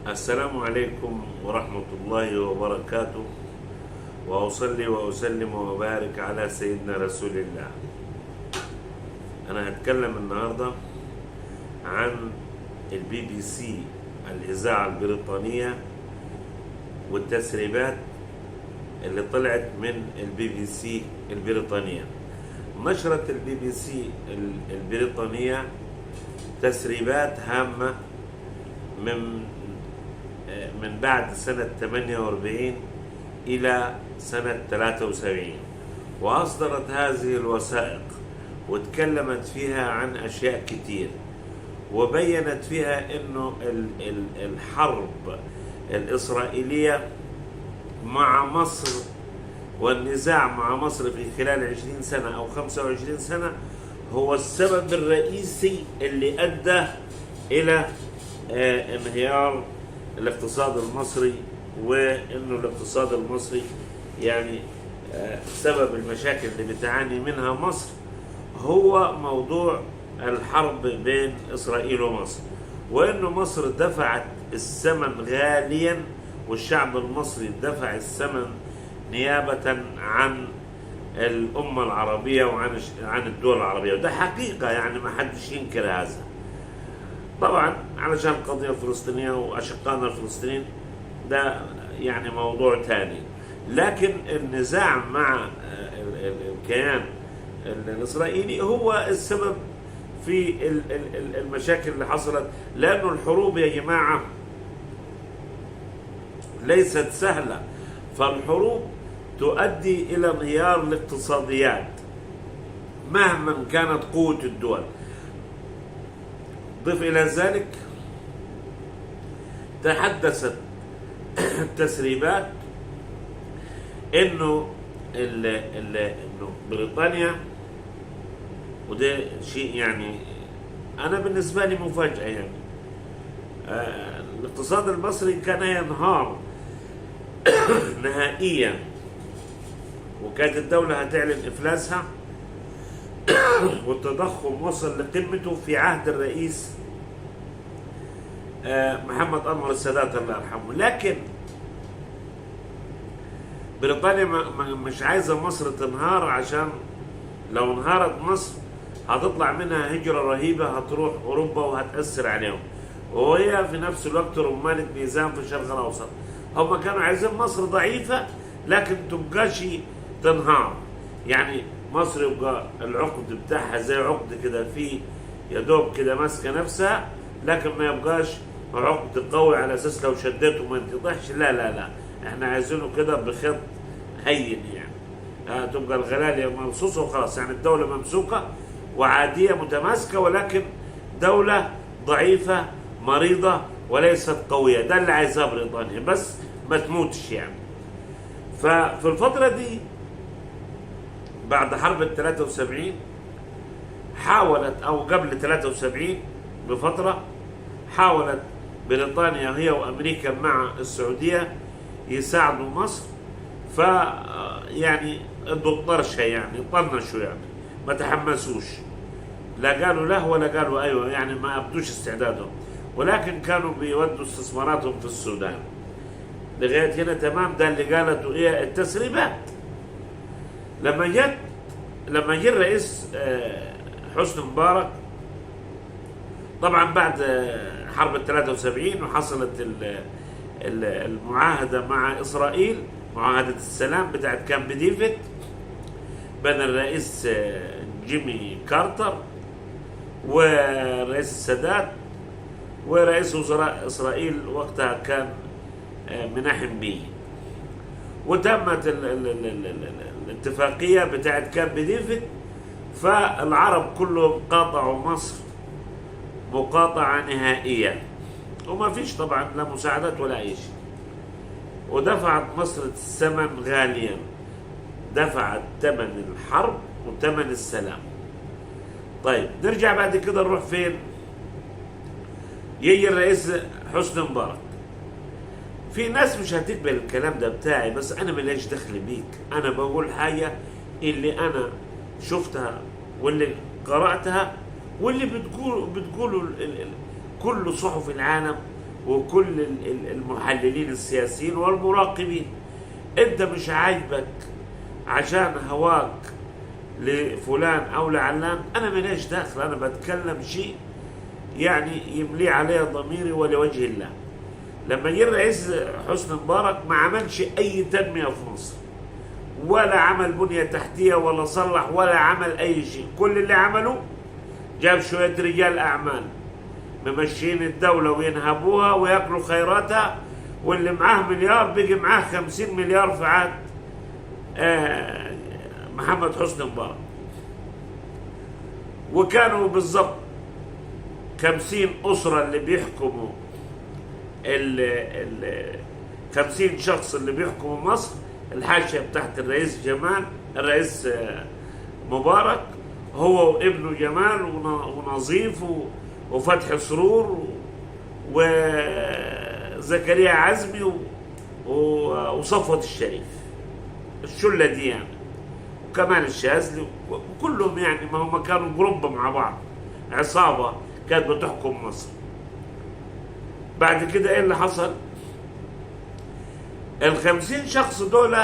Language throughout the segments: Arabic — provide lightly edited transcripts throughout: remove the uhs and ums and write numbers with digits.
السلام عليكم ورحمة الله وبركاته، وأصلي وأسلم وأبارك على سيدنا رسول الله. أنا هتكلم النهاردة عن البي بي سي، الإذاعة البريطانية، والتسريبات اللي طلعت من البي بي سي البريطانية. نشرت البي بي سي البريطانية تسريبات هامة من بعد سنة 48 إلى سنة 73، وأصدرت هذه الوثائق وتكلمت فيها عن أشياء كتير، وبينت فيها إنه الحرب الإسرائيلية مع مصر والنزاع مع مصر في خلال 20 سنة أو 25 سنة هو السبب الرئيسي اللي أدى إلى انهيار الاقتصاد المصري، وانه الاقتصاد المصري يعني سبب المشاكل اللي بتعاني منها مصر هو موضوع الحرب بين اسرائيل ومصر، وانه مصر دفعت الثمن غاليا والشعب المصري دفع الثمن نيابة عن الأمة العربية وعن الدول العربية، وده حقيقة يعني ما حدش ينكر هذا. طبعا علشان القضية الفلسطينية وأشقائنا الفلسطينيين ده يعني موضوع تاني، لكن النزاع مع الكيان الإسرائيلي هو السبب في المشاكل اللي حصلت، لأنه الحروب يا جماعة ليست سهلة، فالحروب تؤدي إلى انهيار الاقتصاديات مهما كانت قوة الدول. ضف إلى ذلك تحدثت التسريبات إنه بريطانيا، وده شيء يعني أنا بالنسبة لي مفاجأة، يعني الاقتصاد المصري كان ينهار نهائيا، وكانت الدولة هتعلن إفلاسها، والتضخم وصل لقمته في عهد الرئيس محمد أنور السادات الله يرحمه. لكن بريطانيا مش عايزة مصر تنهار، عشان لو انهارت مصر هتطلع منها هجرة رهيبة هتروح أوروبا وهتأثر عليهم، وهي في نفس الوقت رمانة ميزان في الشرق الأوسط. هم كانوا عايزين مصر ضعيفة لكن تبقاش تنهار، يعني مصر يبقى العقد بتاعها زي عقد كده في يدوب كده ماسكه نفسها، لكن ما يبقاش عقد قوي على اساس لو شديته ما ينتضحش. لا لا لا، احنا عايزينه كده بخط هين، يعني تبقى الغلاليه مرصوصه وخلاص، يعني الدوله ممسوكه وعاديه متماسكه، ولكن دوله ضعيفه مريضه وليست قويه. ده اللي عايزاه بريطانيا، بس ما تموتش يعني. ففي الفتره دي بعد حرب ال 73 حاولت، أو قبل 73 بفترة، حاولت بريطانيا هي وأمريكا مع السعودية يساعدوا مصر، يعني ادوا الطرشة، يعني طنشوا، يعني ما تحمسوش، لا قالوا له ولا قالوا أيوه، يعني ما أبدوش استعدادهم، ولكن كانوا بيودوا استثماراتهم في السودان. لغاية هنا تمام، ده اللي قالته إيه التسريبات. لما جه الرئيس حسني مبارك، طبعا بعد حرب ال 73 وحصلت المعاهدة مع إسرائيل، معاهدة السلام بتاعت كامب ديفيد بين الرئيس جيمي كارتر والرئيس السادات، ورئيس وزراء إسرائيل وقتها كان مناحم بيه، وتمت الاتفاقية بتاعت كامب ديفيد، فالعرب كلهم قاطعوا مصر مقاطعة نهائية، وما فيش طبعا لا مساعدات ولا أي شيء، ودفعت مصر الثمن غاليا، دفعت ثمن الحرب وثمن السلام. طيب نرجع بعد كده نروح فين؟ يجي الرئيس حسني مبارك. في ناس مش هتقبل الكلام ده بتاعي، بس انا ماليش دخل بيك، انا بقول حاجه اللي انا شفتها واللي قراتها واللي بتقولوا كل صحف العالم وكل المحللين السياسيين والمراقبين. انت مش عاجبك عشان هواك لفلان او لعلان، انا ماليش داخل، انا بتكلم شيء يعني يملي عليه ضميري ولوجه الله. لما جه الرئيس حسني مبارك ما عملش اي تنميه في مصر، ولا عمل بنيه تحتيه، ولا صلح، ولا عمل اي شيء. كل اللي عمله جاب شويه رجال اعمال ممشيين الدوله وينهبوها وياكلوا خيراتها، واللي معاه مليار بيجي معاه 50 مليار في عهد محمد حسني مبارك. وكانوا بالضبط 50 أسرة اللي بيحكموا 50 شخص اللي بيحكموا مصر، الحاشية بتاعت الرئيس جمال، الرئيس مبارك، هو وابنه جمال ونظيف وفتحي سرور وزكريا عزمي وصفوت الشريف، الشلة دي يعني، وكمال الشاذلي، وكلهم يعني ما هم كانوا جروب مع بعض، عصابة كانت بتحكم مصر. بعد كده ايه اللي حصل؟ ال50 شخص دول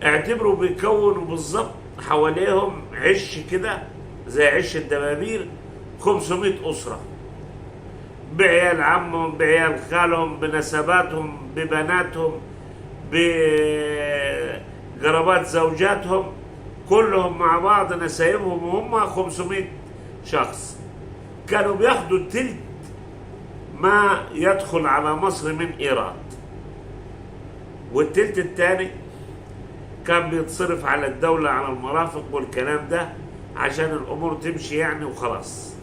اعتبروا بيكونوا بالظبط حواليهم عش كده زي عش الدبابير، 500 أسرة، بعيال عمهم، بعيال خالهم، بنسباتهم، ببناتهم، بقرابات زوجاتهم، كلهم مع بعض نسايبهم، وهم 500 شخص. كانوا بياخدوا تلت ما يدخل على مصر من إيراد، والتلت الثاني كان بيتصرف على الدولة، على المرافق والكلام ده، عشان الأمور تمشي يعني وخلاص.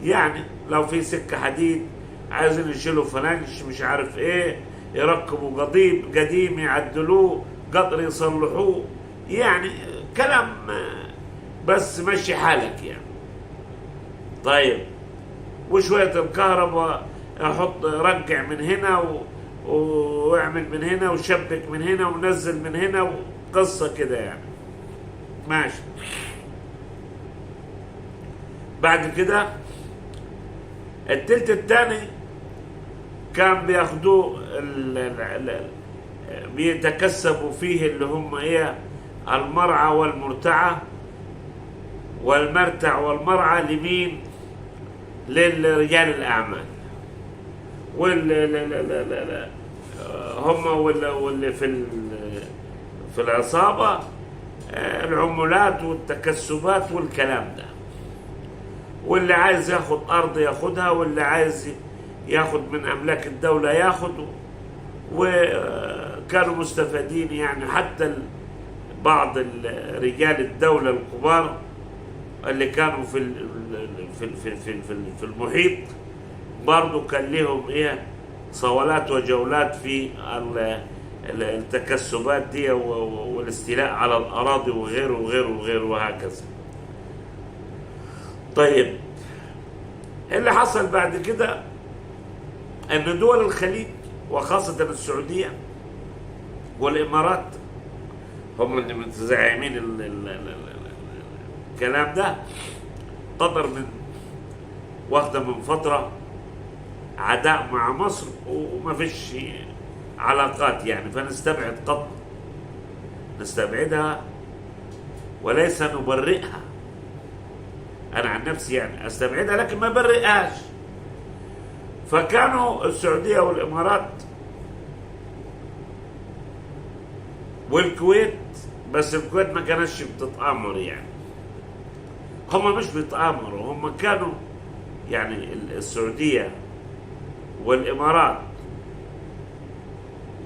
يعني لو في سكة حديد عايزين يشيلوا فلانش مش عارف ايه، يركبوا قديم يعدلوه، قطر يصلحوه، يعني كلام بس مشي حالك يعني. طيب وشوية الكهرباء احط رجع من هنا واعمل من هنا وشبك من هنا ونزل من هنا، وقصة كده يعني ماشي. بعد كده التلت الثاني كان بياخدوه بيتكسبوا فيه اللي هم ايه، المرعى والمرتعى، والمرتع والمرعى لمين؟ للرجال الاعمال، هم واللي في العصابه، العمولات والتكسبات والكلام ده. واللي عايز ياخد ارض ياخدها، واللي عايز ياخد من املاك الدوله ياخد. وكانوا مستفيدين يعني، حتى بعض رجال الدوله الكبار اللي كانوا في المحيط برضه كان لهم ايه، صولات وجولات في التكسبات دي والاستيلاء على الاراضي وغيره وغيره وغيره وهكذا. طيب اللي حصل بعد كده ان دول الخليج وخاصة السعودية والامارات هم اللي متزعمين الكلام ده. قطر من واخدة من فترة عداء مع مصر وما فيش علاقات يعني، فنستبعد قطر، نستبعدها وليس نبرئها. انا عن نفسي يعني استبعدها لكن ما برئهاش. فكانوا السعودية والامارات والكويت، بس الكويت ما كانتش بتتآمر يعني، هم مش بيتآمروا، هم كانوا يعني السعودية والامارات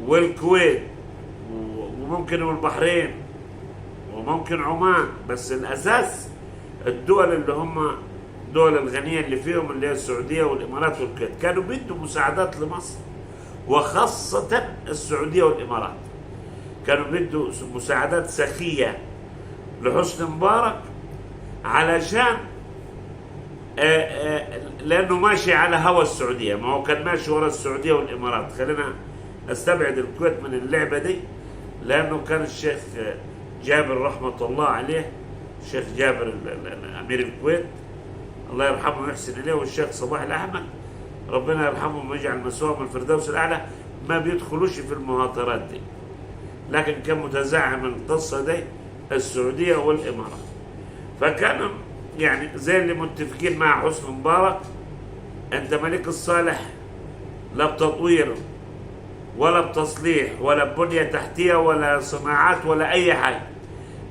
والكويت وممكن البحرين وممكن عمان، بس الاساس الدول اللي هم الدول الغنية اللي فيهم اللي هي السعودية والامارات والكويت كانوا بيدوا مساعدات لمصر، وخاصة السعودية والامارات كانوا بيدوا مساعدات سخية لحسني مبارك، علشان لانه ماشي على هوى السعودية، ما هو كان ماشي ورا السعودية والامارات. خلينا استبعد الكويت من اللعبة دي، لانه كان الشيخ جابر رحمة الله عليه، الشيخ جابر امير الكويت الله يرحمه ويحسن اليه، والشيخ صباح الاحمد ربنا يرحمهم ويجعل مسواهم الفردوس الأعلى، ما بيدخلوش في المهاترات دي. لكن كان متزعم القصة دي السعودية والإمارات. فكانوا يعني زي اللي متفقين مع حسني مبارك، أنت ملك الصالح لا بتطوير ولا بتصليح ولا ببنية تحتية ولا صناعات ولا أي حاجة،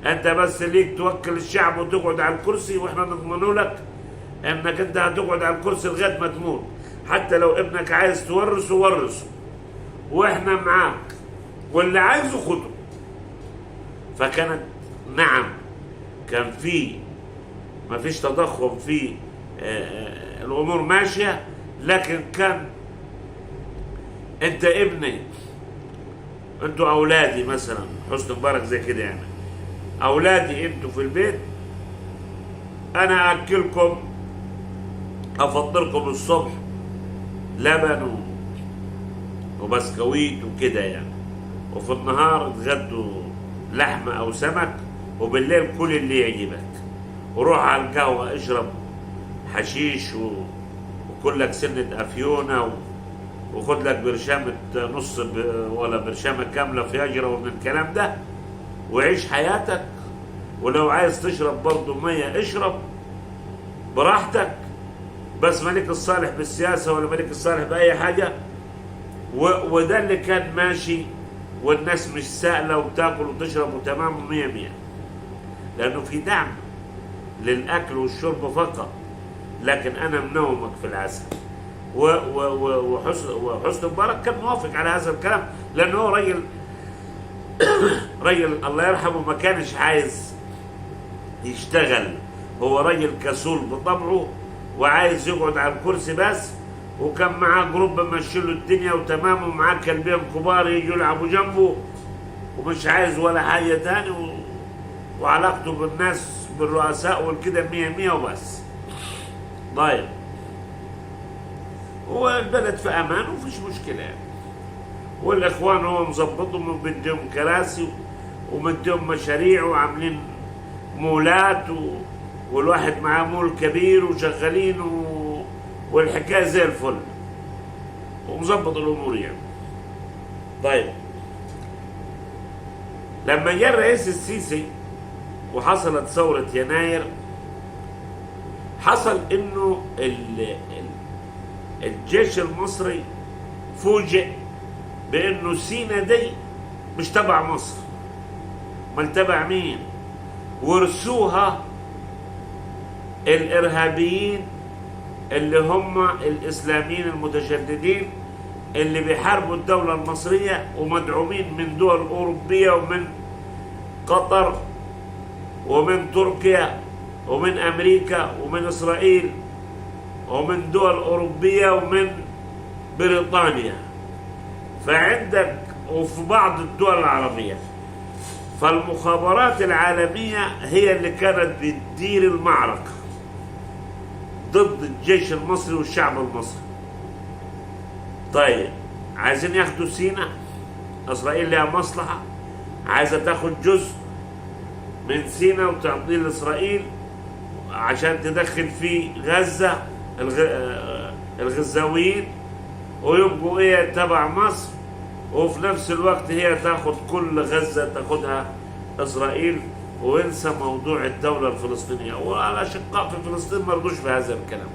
أنت بس ليك توكل الشعب وتقعد على الكرسي، وإحنا نضمن لك أنك أنت هتقعد على الكرسي لغاية ما تموت، حتى لو ابنك عايز تورثه ورثه، وإحنا معاك، واللي عايزه خده. فكانت نعم كان في ما فيش تضخم في الأمور ماشية، لكن كان أنت ابني، أنتوا أولادي مثلا، حسني مبارك زي كده يعني، أولادي أنتوا في البيت، أنا أكلكم أفطركم الصبح لبن وبسكويت وكده يعني، وفي النهار تغدوا لحمة أو سمك، وبالليل كل اللي يعجبك، وروح على القهوة اشرب حشيش وكلك سنة أفيونة وخد لك برشامة نص ولا برشامة كاملة فياجرا ومن الكلام ده، وعيش حياتك. ولو عايز تشرب برضه مية اشرب براحتك، بس ملك الصالح بالسياسة ولا ملك الصالح بأي حاجة. وده اللي كان ماشي، والناس مش سائلة وبتاكل وتشرب وتمام ومية مية، لأنه في دعم للأكل والشرب فقط، لكن أنا منومك في العسل. وحسني مبارك كان موافق على هذا الكلام، لأنه هو رجل الله يرحمه ما كانش عايز يشتغل، هو رجل كسول بطبعه وعايز يقعد على الكرسي بس، وكان معاه جروب ماشي له الدنيا وتمام، ومعاه كلبين كبار يجوا يلعبوا جنبه، ومش عايز ولا حاجة تاني، وعلاقته بالناس بالرؤساء والكده مية مية وبس. طيب هو البلد في امان ومفيش مشكله يعني، والاخوان هو مظبطهم وبدهم كراسي ومديهم مشاريع وعاملين مولات والواحد معاه مول كبير وشغالين والحكايه زي الفل ومظبط الامور يعني. طيب لما جاء الرئيس السيسي وحصلت ثورة يناير، حصل انه الجيش المصري فوجئ بانه سينا دي مش تبع مصر، امال تبع مين؟ ورثوها الارهابيين اللي هم الاسلاميين المتشددين اللي بيحاربوا الدولة المصرية ومدعومين من دول اوروبية ومن قطر ومن تركيا ومن امريكا ومن اسرائيل ومن دول اوروبية ومن بريطانيا. فعندك وفي بعض الدول العربية، فالمخابرات العالمية هي اللي كانت بتدير المعركة ضد الجيش المصري والشعب المصري. طيب عايزين ياخدوا سيناء، اسرائيل لها مصلحة عايزة تاخد جزء من سيناء وتعطيه لاسرائيل عشان تدخل فيه غزة الغزاويين ويبقوا ايه تبع مصر، وفي نفس الوقت هي تاخد كل غزة تاخدها اسرائيل، وينسى موضوع الدولة الفلسطينية. والاشقاء في فلسطين ما رضوش بهذا الكلام،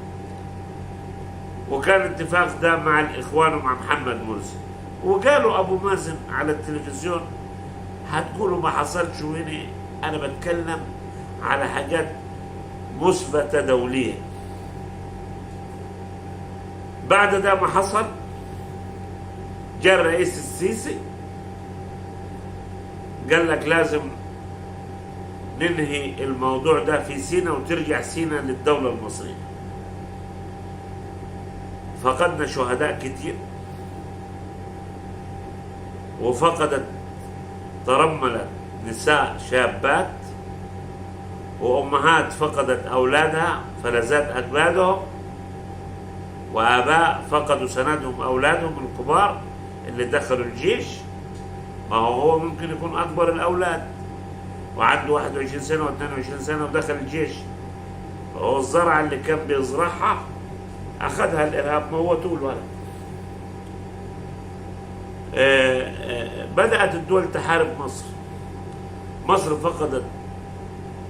وكان اتفاق ده مع الاخوان ومع محمد مرسي. وقالوا ابو مازن على التلفزيون هتقولوا ما حصلش وين، انا بتكلم على حاجات مثبتة دولية. بعد ده ما حصل جاء الرئيس السيسي قال لك لازم ننهي الموضوع ده في سيناء وترجع سيناء للدولة المصرية. فقدنا شهداء كتير، وفقدت ترملت نساء شابات، وأمهات فقدت أولادها فلذات أكبادهم، وآباء فقدوا سندهم أولادهم الكبار اللي دخلوا الجيش. ما هو ممكن يكون أكبر الأولاد وعنده 21 سنة و22 سنة ودخل الجيش، فهو الزرعة اللي كان بيزرعها أخذها الإرهاب، موتوه الولد. بدأت الدول تحارب مصر. مصر فقدت،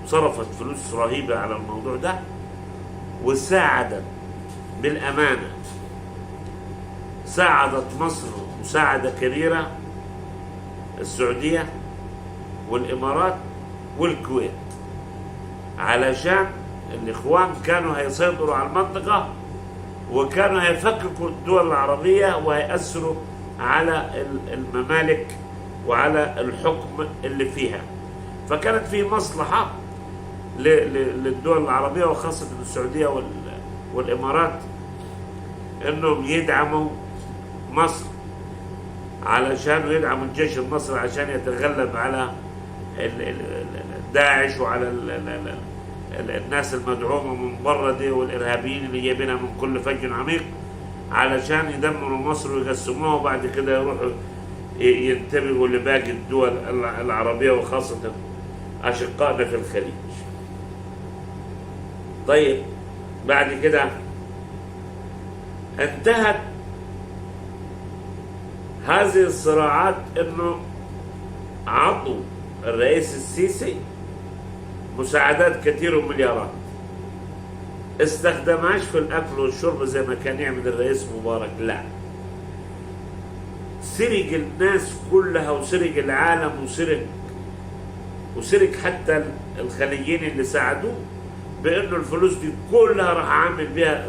صرفت فلوس رهيبة على الموضوع ده، وساعدت بالأمانة، ساعدت مصر مساعدة كبيرة السعودية والإمارات والكويت، علشان الإخوان كانوا هيسيطروا على المنطقة، وكانوا هيفككوا الدول العربية وهيأثروا على الممالك وعلى الحكم اللي فيها. فكانت في مصلحة للدول العربية وخاصة السعودية والإمارات إنهم يدعموا مصر، علشان يدعموا الجيش المصري عشان يتغلب على داعش وعلى الناس المدعومة من بره دي، والإرهابيين اللي جايبينها من كل فج عميق، علشان يدمروا مصر ويقسموها، وبعد كده يروحوا ينتبهوا لباقي الدول العربية وخاصة أشقائنا في الخليج. طيب بعد كده انتهت هذه الصراعات انه عطوا الرئيس السيسي مساعدات كثير ومليارات، استخدمهاش في الاكل والشرب زي ما كان يعمل الرئيس مبارك، لا، سرق الناس كلها وسرق العالم وسرق حتى الخليجيين اللي ساعدوه، بانه الفلوس دي كلها راح عامل بها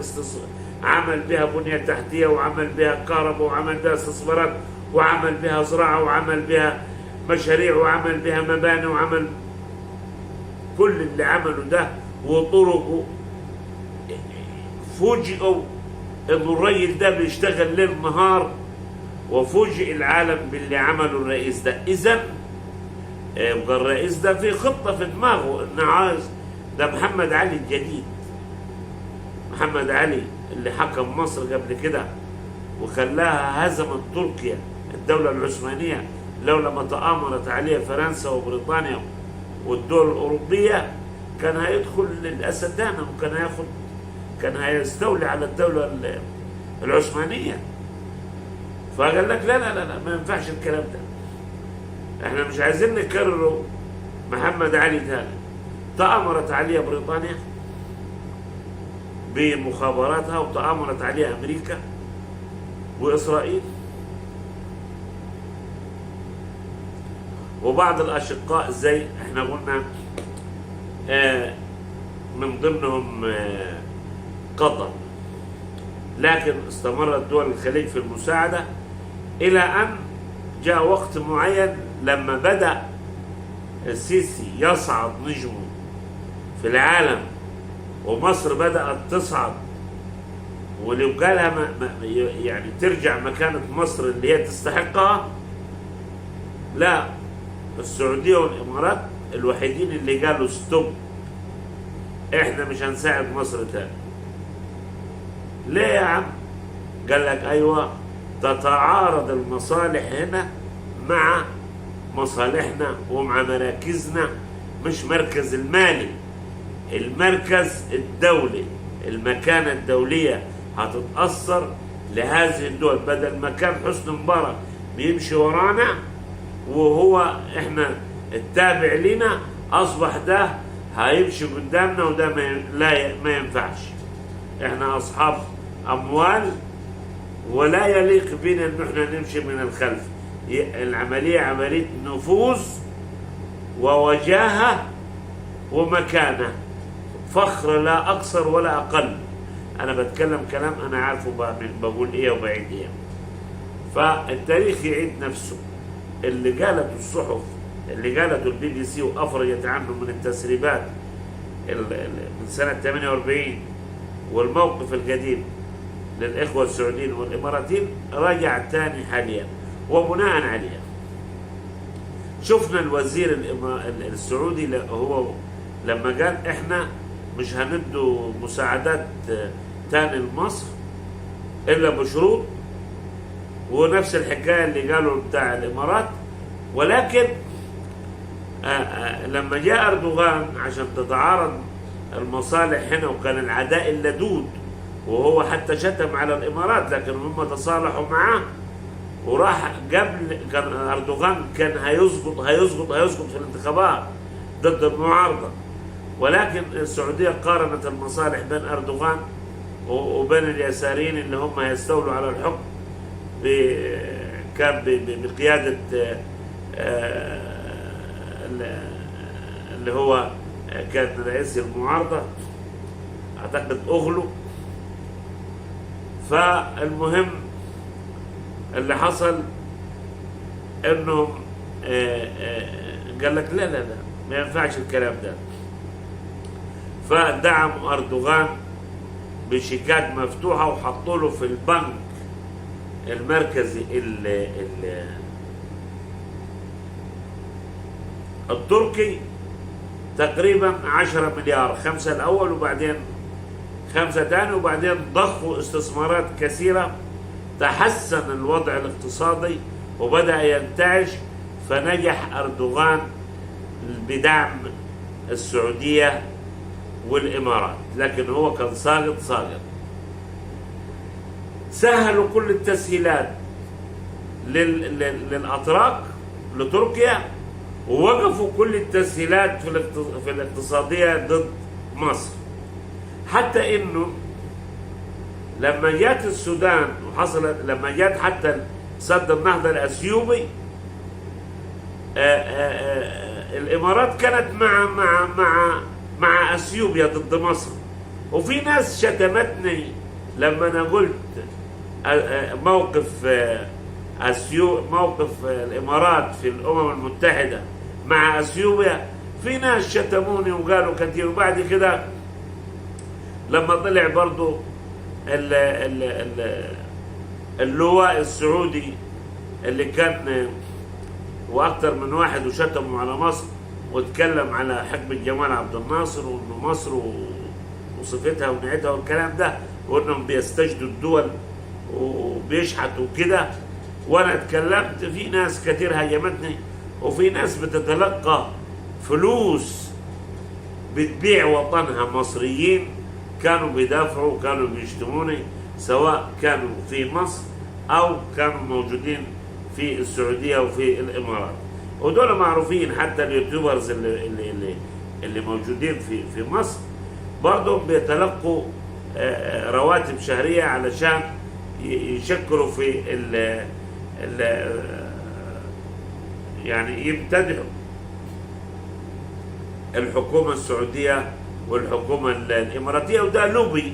عمل بها بنية تحتية، وعمل بها كهرباء، وعمل بها استثمارات، وعمل بها زراعة، وعمل بها مشاريع، وعمل بها مباني، وعمل كل اللي عمله ده وطرقه. فوجئوا انه الرجل ده بيشتغل ليل نهار، وفوجئ العالم باللي عمله الرئيس ده. اذا الرئيس ده في خطة في دماغه انه عايز، ده محمد علي الجديد، محمد علي اللي حكم مصر قبل كده وخلاها هزمت تركيا الدولة العثمانية لولا ما تآمرت عليه فرنسا وبريطانيا والدول الأوروبية، كان هيدخل للأسدانة، وكان كان هيستولي على الدولة العثمانية. فقال لك لا لا لا لا، ما ينفعش الكلام ده، احنا مش عايزين نكرره محمد علي تاني. تآمرت عليه بريطانيا بمخابراتها، وتآمرت عليه أمريكا وإسرائيل وبعض الأشقاء زي احنا قلنا من ضمنهم قطر. لكن استمرت دول الخليج في المساعدة إلى أن جاء وقت معين لما بدأ السيسي يصعد نجمه في العالم، ومصر بدأت تصعد، ولو قالها يعني ترجع مكانة مصر اللي هي تستحقها، لا، السعودية والإمارات الوحيدين اللي قالوا ستوب، احنا مش هنساعد مصر تاني. ليه يا عم؟ قال لك ايوه، تتعارض المصالح هنا مع مصالحنا ومع مراكزنا، مش مركز المالي، المركز الدولي، المكانة الدولية هتتأثر لهذه الدول. بدل ما كان حسني مبارك بيمشي ورانا وهو احنا التابع لنا، اصبح ده هيمشي قدامنا، وده ما ينفعش. احنا اصحاب اموال، ولا يليق بنا ان احنا نمشي من الخلف. العملية عملية نفوذ ووجاهة ومكانة، فخر لا اكثر ولا اقل. انا بتكلم كلام انا عارفه بقول ايه وبعيد ايه. فالتاريخ يعيد نفسه. اللي قالته الصحف، اللي قالته البي بي سي وافرجت عنه من التسريبات من سنة 48 والموقف القديم للإخوة السعوديين والإماراتيين، رجع تاني حاليا. وبناء عليها شفنا الوزير السعودي هو لما قال احنا مش هندوا مساعدات تاني لمصر إلا بشروط، ونفس الحكاية اللي قالوا بتاع الإمارات. ولكن لما جاء أردوغان عشان تتعارض المصالح هنا، وكان العداء اللدود وهو حتى شتم على الامارات، لكن هم تصالحوا معاه، وراح قبل كان اردوغان كان هيسقط في الانتخابات ضد المعارضه، ولكن السعوديه قارنت المصالح بين اردوغان وبين اليساريين اللي هم يستولوا على الحكم كان بقياده اللي هو كان رئيس المعارضه اعتقد اغلو. فالمهم اللي حصل انهم قال لك لا لا لا ما ينفعش الكلام ده، فدعموا اردوغان بشيكات مفتوحه وحطوا له في البنك المركزي التركي تقريبا 10 مليار، 5 الأول وبعدين 5 تاني، وبعدين ضخوا استثمارات كثيرة، تحسن الوضع الاقتصادي وبدأ ينتعش، فنجح أردوغان بدعم السعودية والإمارات، لكن هو كان ساقط. سهلوا كل التسهيلات للأتراك لتركيا، ووقفوا كل التسهيلات في الاقتصادية ضد مصر، حتى انه لما جات السودان لما جات حتى سد النهضة الأثيوبي، الإمارات كانت مع أثيوبيا ضد مصر. وفي ناس شتمتني لما أنا قلت موقف الإمارات في الأمم المتحدة مع أثيوبيا، في ناس شتموني وقالوا كثير. وبعد كده لما طلع برضو اللواء السعودي اللي كان واكثر من واحد وشتموا على مصر واتكلم على حكم جمال عبد الناصر وانه مصر وصفتها ونعتها والكلام ده، وانهم بيستجدوا الدول وبيشحتوا كده، وانا اتكلمت، في ناس كتير هاجمتني، وفي ناس بتتلقى فلوس بتبيع وطنها، مصريين كانوا بيدافعوا وكانوا بيشتموني، سواء كانوا في مصر او كانوا موجودين في السعوديه وفي الامارات، ودول معروفين. حتى اليوتيوبرز اللي موجودين في مصر برضه بيتلقوا رواتب شهريه علشان يشكروا في يعني يمتدحوا الحكومه السعوديه والحكومه الاماراتيه، وده لوبي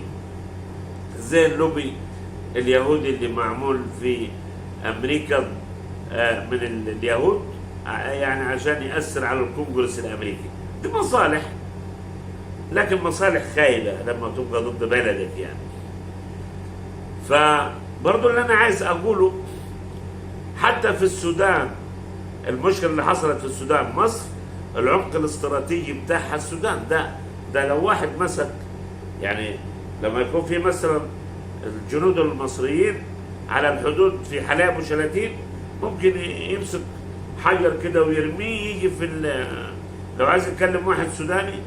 زي اللوبي اليهودي اللي معمول في امريكا من اليهود، يعني عشان يأثر على الكونغرس الامريكي. دي مصالح، لكن مصالح خايبه لما تبقى ضد بلدك يعني. فبرضه اللي انا عايز اقوله، حتى في السودان المشكله اللي حصلت في السودان، مصر العمق الاستراتيجي بتاعها السودان، ده لو واحد مسك، يعني لما يكون في مثلا الجنود المصريين على الحدود في حلب وشلاتين، ممكن يمسك حجر كده ويرميه، يجي لو عايز يتكلم واحد سوداني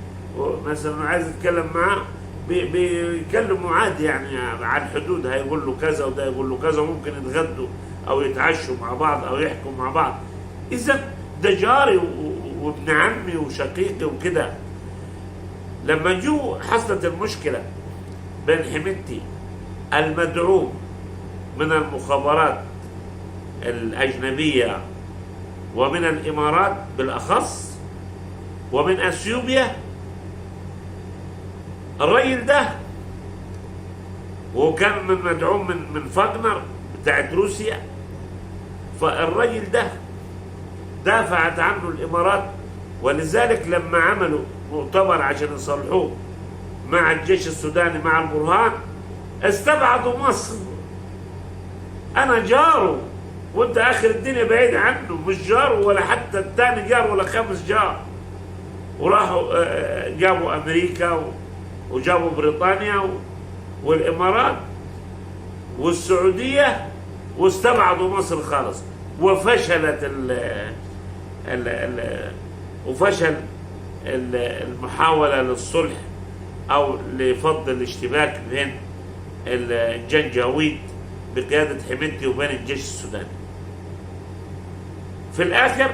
مثلا عايز يتكلم معاه، بيكلموا عادي يعني على الحدود، هيقول له كذا وده يقول له كذا، وممكن يتغدوا او يتعشوا مع بعض او يحكوا مع بعض. اذا ده جاري وابن عمي وشقيقي وكده. لما حصلت المشكله بين حميدتي المدعوم من المخابرات الأجنبية ومن الإمارات بالأخص ومن أثيوبيا، الرجل ده وكان مدعوم من فاغنر بتاعت روسيا، فالرجل ده دافعت عنه الإمارات، ولذلك لما عملوا مؤتمر عشان يصلحوه مع الجيش السوداني مع البرهان، استبعدوا مصر. انا جاره وانت اخر الدنيا بعيد عنه، مش جاره ولا حتى الثاني جار ولا خامس جار. وراحوا جابوا امريكا وجابوا بريطانيا والامارات والسعوديه واستبعدوا مصر خالص، وفشلت وفشل المحاوله للصلح او لفض الاشتباك بين الجنجاويد بقيادة حميدتي وبين الجيش السوداني. في الآخر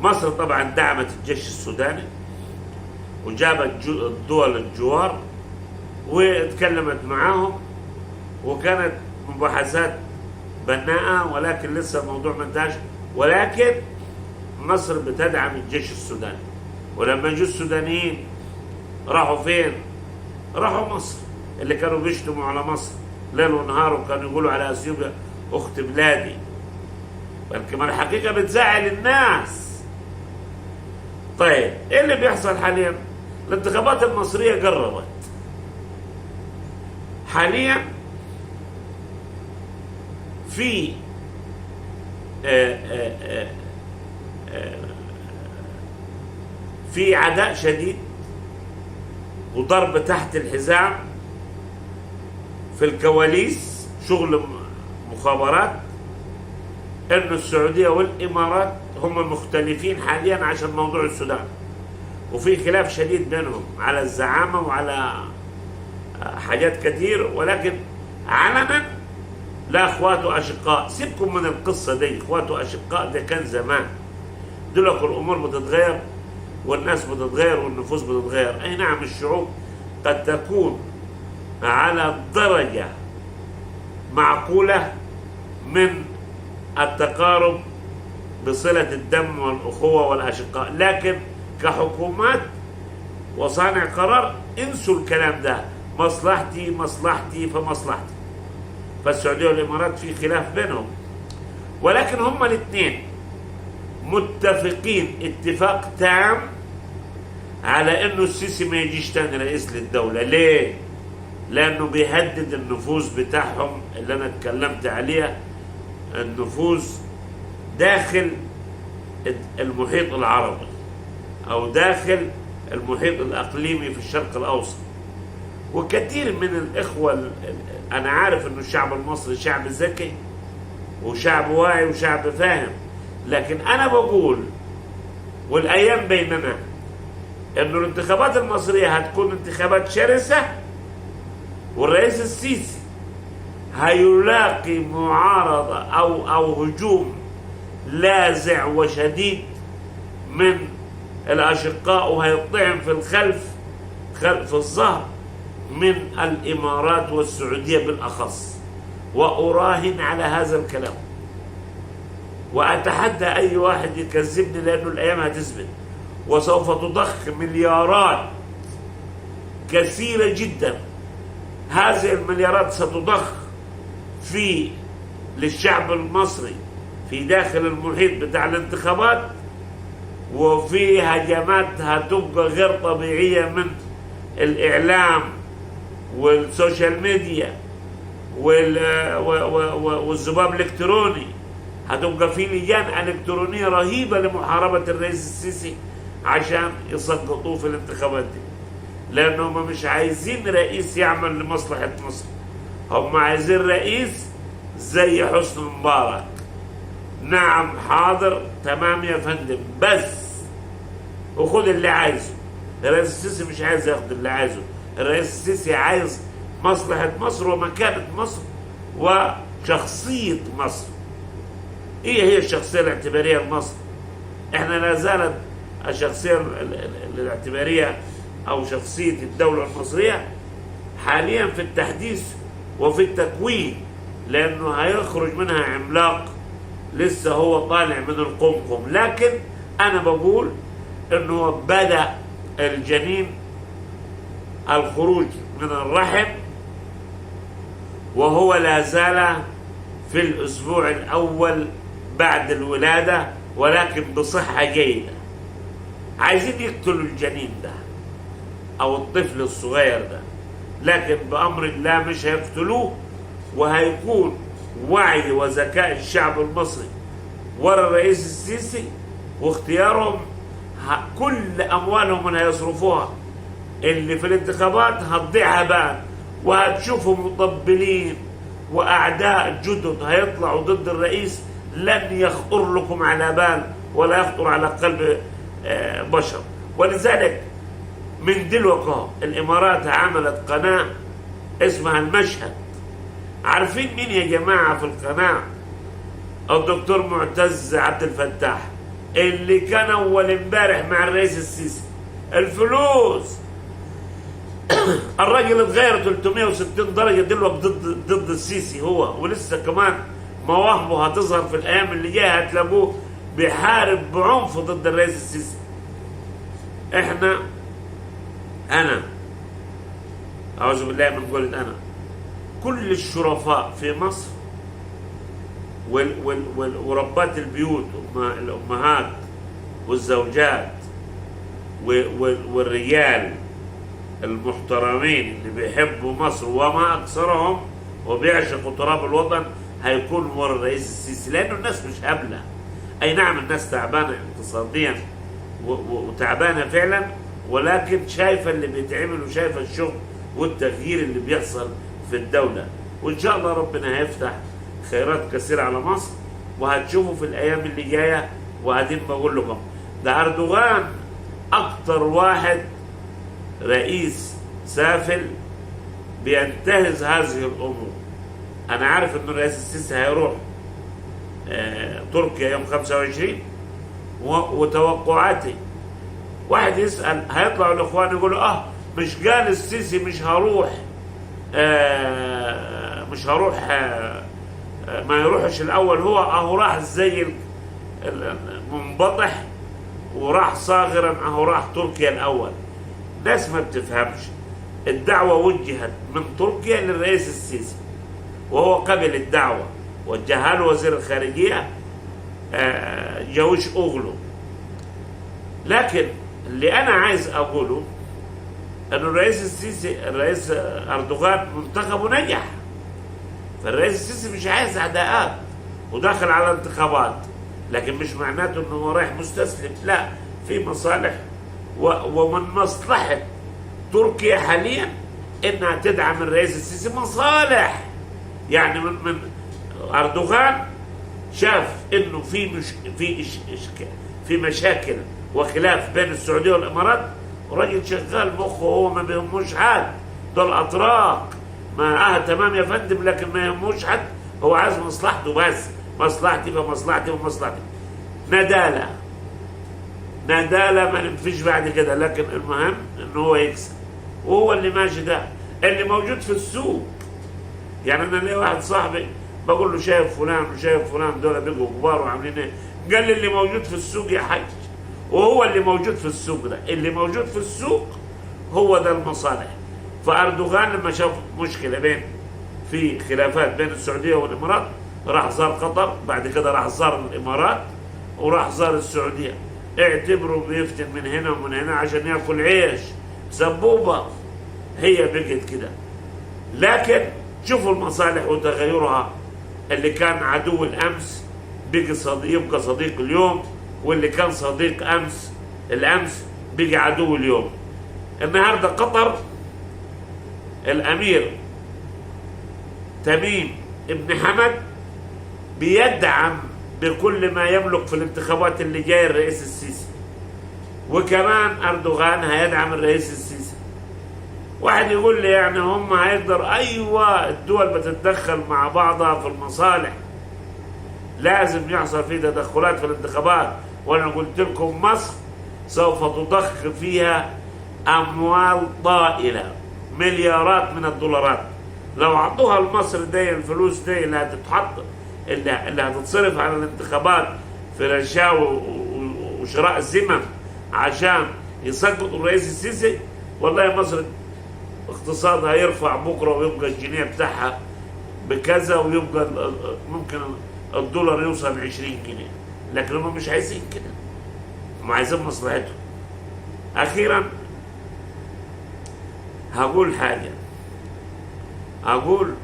مصر طبعا دعمت الجيش السوداني وجابت الدول الجوار واتكلمت معاهم، وكانت مباحثات بناءة، ولكن لسه الموضوع ما انتهاش. ولكن مصر بتدعم الجيش السوداني، ولما جوا السودانيين راحوا فين؟ راحوا مصر، اللي كانوا بيشتموا على مصر ليل ونهار وكانوا يقولوا على اثيوبيا اخت بلادي، بل كمان الحقيقه بتزعل الناس. طيب ايه اللي بيحصل حاليا؟ الانتخابات المصريه قربت. حاليا في في عداء شديد وضرب تحت الحزام في الكواليس، شغل مخابرات، ان السعوديه والامارات هم مختلفين حاليا عشان موضوع السودان، وفي خلاف شديد بينهم على الزعامه وعلى حاجات كتير، ولكن علنا لا اخوات واشقاء. سيبكم من القصه دي، اخوات واشقاء ده كان زمان، دلوقتي الامور بتتغير والناس بتتغير والنفوس بتتغير. اي نعم الشعوب قد تكون على درجه معقوله من التقارب بصله الدم والاخوه والاشقاء، لكن كحكومات وصانع قرار انسوا الكلام ده، مصلحتي مصلحتي فمصلحتي. فالسعوديه والامارات في خلاف بينهم، ولكن هما الاثنين متفقين اتفاق تام على انه السيسي ما يجيش تاني رئيس للدوله. ليه؟ لانه بيهدد النفوذ بتاعهم اللي انا اتكلمت عليها، النفوذ داخل المحيط العربي او داخل المحيط الاقليمي في الشرق الاوسط. وكثير من الاخوه، انا عارف انه الشعب المصري شعب ذكي وشعب واعي وشعب فاهم، لكن انا بقول والايام بيننا انه الانتخابات المصريه هتكون انتخابات شرسه، والرئيس السيسي هيلاقي معارضه او هجوم لاذع وشديد من الاشقاء، وهيطعن في خلف الظهر من الامارات والسعوديه بالاخص. واراهن على هذا الكلام، واتحدى اي واحد يكذبني، لانه الايام هتثبت، وسوف تضخ مليارات كثيره جدا. هذه المليارات ستضخ للشعب المصري في داخل المحيط بتاع الانتخابات، وفي هجمات هتبقى غير طبيعيه من الاعلام والسوشيال ميديا والذباب الالكتروني. هتبقى في لجان الكترونيه رهيبه لمحاربه الرئيس السيسي عشان يسقطوه في الانتخابات دي، لانهم مش عايزين رئيس يعمل لمصلحه مصر، هم عايزين رئيس زي حسني مبارك. نعم حاضر تمام يا فندم، بس وخد اللي عايزه. الرئيس السيسي مش عايز ياخد اللي عايزه، الرئيس السيسي عايز مصلحة مصر ومكانة مصر وشخصية مصر. هي الشخصية الاعتبارية لمصر. احنا لا زالت الشخصية الاعتبارية او شخصية الدولة المصرية حاليا في التحديث وفي التكوين، لانه هيخرج منها عملاق لسه هو طالع من القمقم. لكن انا بقول انه بدأ الجنين الخروج من الرحم، وهو لا زال في الاسبوع الاول بعد الولادة، ولكن بصحة جيدة. عايزين يقتلوا الجنين ده او الطفل الصغير ده، لكن بامر الله مش هيقتلوه، وهيكون وعي وذكاء الشعب المصري ورا الرئيس السيسي واختيارهم. كل اموالهم اللي هيصرفوها اللي في الانتخابات هتضيع هباء، وهتشوفوا مطبلين واعداء جدد هيطلعوا ضد الرئيس لن يخطر لكم على بال ولا يخطر على قلب بشر. ولذلك من دلوقتي الامارات عملت قناه اسمها المشهد. عارفين مين يا جماعة في القناة؟ الدكتور معتز عبد الفتاح اللي كان أول امبارح مع الرئيس السيسي. الفلوس الراجل اتغير 360 درجة دلوقتي ضد السيسي هو، ولسه كمان مواهبه هتظهر في الأيام اللي جاية، هتلاقوه بيحارب بعنف ضد الرئيس السيسي. أنا أعوذ بالله من قول أنا، كل الشرفاء في مصر وربات البيوت، الأمهات والزوجات والرجال المحترمين اللي بيحبوا مصر وما أكثرهم وبيعشقوا تراب الوطن هيكون ورا الرئيس السيسي، لأنه الناس مش هبلة. أي نعم الناس تعبانة اقتصاديا وتعبانة فعلا، ولكن شايفة اللي بيتعمل وشايفة الشغل والتغيير اللي بيحصل في الدولة. وإن شاء الله ربنا هيفتح خيرات كثيرة على مصر، وهتشوفوا في الأيام اللي جاية. وهدين بقول لكم ده أردوغان أكتر واحد رئيس سافل بينتهز هذه الأمور. أنا عارف إنه الرئيس السيسي هيروح تركيا يوم 25، وتوقعاتي واحد يسأل هيطلعوا الإخوان يقولوا مش قال السيسي مش هروح ما يروحش الأول، هو راح زي المنبطح وراح صاغرا، راح تركيا الأول. ناس ما بتفهمش. الدعوة وجهت من تركيا للرئيس السيسي وهو قبل الدعوة، وجهها له وزير الخارجية جاوش أوغلو. لكن اللي أنا عايز أقوله أنه الرئيس أردوغان منتخبه نجح، فالرئيس السيسي مش عايز عداءات وداخل على انتخابات، لكن مش معناته أنه هو رايح مستسلم، لا، في مصالح ومن مصلحة تركيا حاليا انها تدعم الرئيس السيسي مصالح. يعني من اردوغان شاف انه في مشاكل وخلاف بين السعوديه والامارات، وراجل شغال مخه هو ما بيهموش حد، دول اتراك ما تمام يا فندم، لكن ما يهموش حد، هو عايز مصلحته بس، مصلحتي فمصلحتي ومصلحتي. ندالة ما نمفيش بعد كده، لكن المهم انه هو يكسب، وهو اللي ماشي ده اللي موجود في السوق. يعني انا ليه واحد صاحبي بقول له شايف فلان وشايف فلان دول بيجوا كبار وعاملين ايه، قال لي اللي موجود في السوق يا حاج، وهو اللي موجود في السوق ده، اللي موجود في السوق هو ده المصالح. فاردوغان لما شاف مشكله في خلافات بين السعوديه والامارات راح زار قطر، بعد كده راح زار الامارات وراح زار السعوديه. اعتبروا بيفتن من هنا ومن هنا عشان ياكل عيش، سبوبه هي بقت كده. لكن شوفوا المصالح وتغيرها، اللي كان عدو الامس يبقى صديق اليوم، واللي كان صديق الامس بقى عدو اليوم. النهارده قطر الامير تميم ابن حمد بيدعم بكل ما يملك في الانتخابات اللي جايه الرئيس السيسي، وكمان اردوغان هيدعم الرئيس السيسي. واحد يقول لي يعني هم هيقدر، ايوه الدول بتتدخل مع بعضها في المصالح، لازم يحصل في تدخلات في الانتخابات. وانا قلت لكم مصر سوف تضخ فيها اموال طائله، مليارات من الدولارات، لو عطوها لمصر دي الفلوس دي اللي هتتحط اللي هتتصرف على الانتخابات في رشاوى وشراء الذمم عشان يسقطوا الرئيس السيسي، والله مصر اقتصادها يرفع بكره ويبقى الجنيه بتاعها بكذا، ويبقى ممكن الدولار يوصل 20 جنيه، لكن هم مش عايزين كده، هم عايزين مصلحتهم. اخيرا هقول حاجه، اقول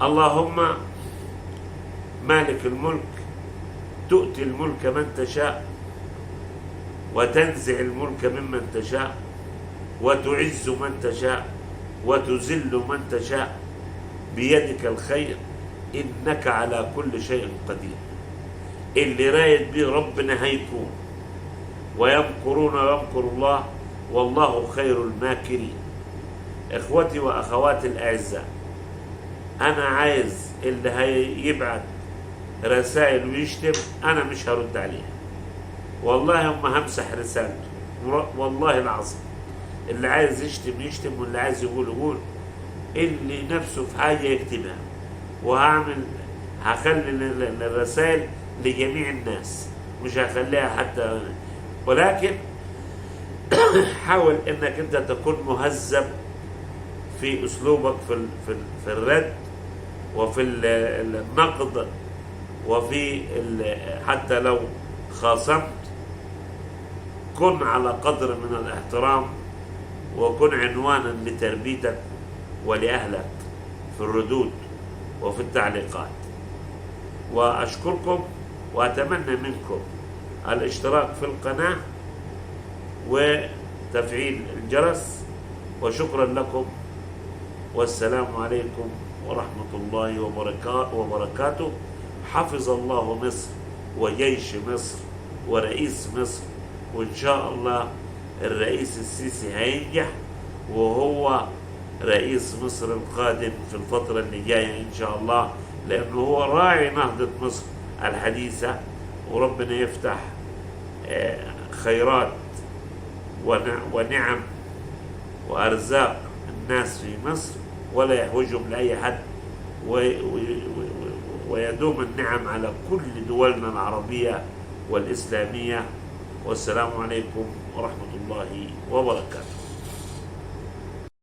اللهم مالك الملك تؤتي الملك من تشاء وتنزع الملك ممن تشاء وتعز من تشاء وتذل من تشاء بيدك الخير إنك على كل شيء قدير. اللي رايد به ربنا هيكون، ويمكرون ويمكر الله والله خير الماكرين. إخوتي وأخواتي الأعزاء، أنا عايز اللي هيبعت رسائل ويشتم أنا مش هرد عليها، والله هم همسح رسالته، والله العظيم. اللي عايز يشتم يشتم، واللي عايز يقول يقول، اللي نفسه في حاجة يكتبها، هخلي الرسائل لجميع الناس، مش هخليها حتى. ولكن حاول انك انت تكون مهذب في اسلوبك في الرد، وفي النقد، وفي حتى لو خاصمت كن على قدر من الاحترام، وكن عنوانا لتربيتك ولأهلك في الردود وفي التعليقات. وأشكركم وأتمنى منكم الاشتراك في القناة وتفعيل الجرس، وشكرا لكم، والسلام عليكم ورحمة الله وبركاته. حفظ الله مصر وجيش مصر ورئيس مصر، وإن شاء الله الرئيس السيسي هينجح، وهو رئيس مصر القادم في الفترة اللي جاية إن شاء الله، لأنه هو راعي نهضة مصر الحديثة. وربنا يفتح خيرات ونعم وأرزاق الناس في مصر، ولا يحوجهم لأي حد، ويدوم النعم على كل دولنا العربية والإسلامية. والسلام عليكم ورحمة الله وبركاته.